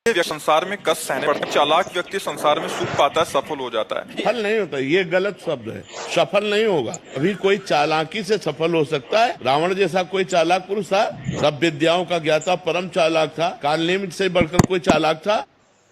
संसार में कष्ट सहने पड़ते हैं। चालाक व्यक्ति संसार में सुख पाता है, सफल हो जाता है। सफल नहीं होता, ये गलत शब्द है। सफल नहीं होगा। अभी कोई चालाकी से सफल हो सकता है। रावण जैसा कोई चालाक पुरुष था, सब विद्याओं का ज्ञाता, परम चालाक था। कालनेमी से बढ़कर कोई चालाक था?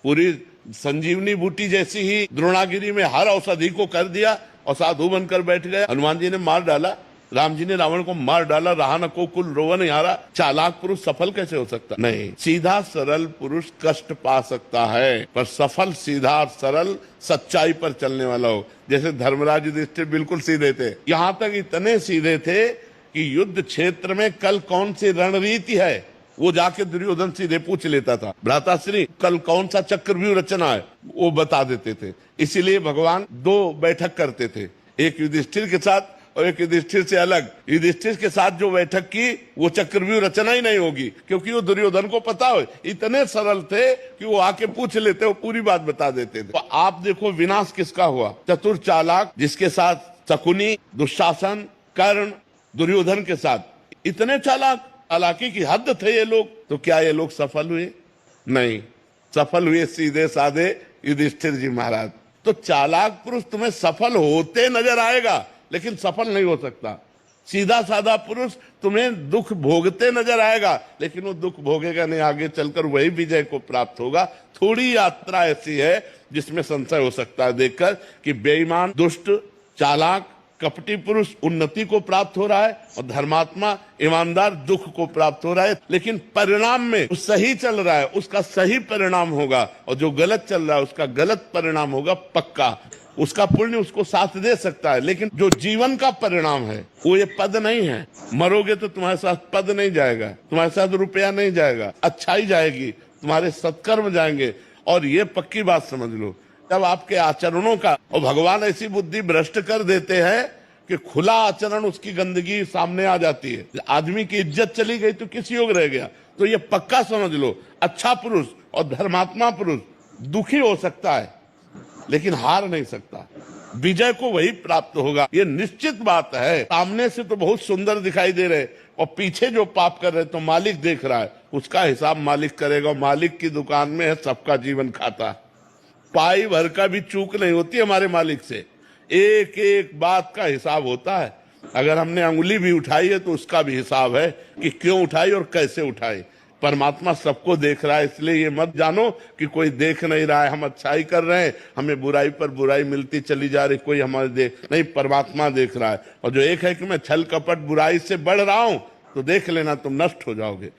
पूरी संजीवनी बूटी जैसी ही द्रोणागिरी में हर औषधि को कर दिया और साधु बनकर बैठ गया। हनुमान जी ने मार डाला, राम जी ने रावण को मार डाला, रहा न को कुल रोवन यारा। चालाक पुरुष सफल कैसे हो सकता? नहीं, सीधा सरल पुरुष कष्ट पा सकता है, पर सफल सीधा सरल सच्चाई पर चलने वाला हो। जैसे धर्मराज युधिष्ठिर बिल्कुल सीधे थे, यहाँ तक इतने सीधे थे कि युद्ध क्षेत्र में कल कौन सी रणनीति है वो जाके दुर्योधन सीधे पूछ लेता था। भ्राताश्री कल कौन सा चक्रव्यूह रचना है वो बता देते थे। इसीलिए भगवान दो बैठक करते थे, एक युधिष्ठिर के साथ और एक युधिष्ठिर से अलग। युधिष्ठिर के साथ जो बैठक की वो चक्रव्यूह रचना ही नहीं होगी, क्योंकि वो दुर्योधन को पता हो। इतने सरल थे कि वो आके पूछ लेते, वो पूरी बात बता देते थे। तो आप देखो विनाश किसका हुआ? चतुर चालाक, जिसके साथ शकुनी, दुशासन, कर्ण, दुर्योधन के साथ इतने चालाक, चालाकी की हद थे ये लोग। तो क्या ये लोग सफल हुए? नहीं, सफल हुए सीधे साधे युधिष्ठिर जी महाराज। तो चालाक पुरुष तुम्हें सफल होते नजर आएगा, लेकिन सफल नहीं हो सकता। सीधा साधा पुरुष तुम्हें दुख भोगते नजर आएगा, लेकिन वो दुख भोगेगा नहीं, आगे चलकर वही विजय को प्राप्त होगा। थोड़ी यात्रा ऐसी है जिसमें संशय हो सकता है देखकर कि बेईमान, दुष्ट, चालाक, कपटी पुरुष उन्नति को प्राप्त हो रहा है और धर्मात्मा, ईमानदार दुख को प्राप्त हो रहा है। लेकिन परिणाम में जो सही चल रहा है उसका सही परिणाम होगा, और जो गलत चल रहा है उसका गलत परिणाम होगा पक्का। उसका पुण्य उसको साथ दे सकता है, लेकिन जो जीवन का परिणाम है वो ये पद नहीं है। मरोगे तो तुम्हारे साथ पद नहीं जाएगा, तुम्हारे साथ रुपया नहीं जाएगा, अच्छाई जाएगी, तुम्हारे सत्कर्म जाएंगे। और ये पक्की बात समझ लो, जब आपके आचरणों का, और भगवान ऐसी बुद्धि भ्रष्ट कर देते हैं कि खुला आचरण उसकी गंदगी सामने आ जाती है। आदमी की इज्जत चली गई तो किस योग रह गया? तो ये पक्का समझ लो, अच्छा पुरुष और धर्मात्मा पुरुष दुखी हो सकता है लेकिन हार नहीं सकता। विजय को वही प्राप्त होगा, ये निश्चित बात है। सामने से तो बहुत सुंदर दिखाई दे रहे और पीछे जो पाप कर रहे तो मालिक देख रहा है, उसका हिसाब मालिक करेगा। मालिक की दुकान में है सबका जीवन खाता। पाई भर का भी चूक नहीं होती हमारे मालिक से, एक एक बात का हिसाब होता है। अगर हमने अंगुली भी उठाई है तो उसका भी हिसाब है कि क्यों उठाई और कैसे उठाई। परमात्मा सबको देख रहा है, इसलिए ये मत जानो कि कोई देख नहीं रहा है, हम अच्छाई कर रहे हैं, हमें बुराई पर बुराई मिलती चली जा रही, कोई हमारे देख नहीं। परमात्मा देख रहा है। और जो एक है कि मैं छल कपट बुराई से बढ़ रहा हूं, तो देख लेना तुम नष्ट हो जाओगे।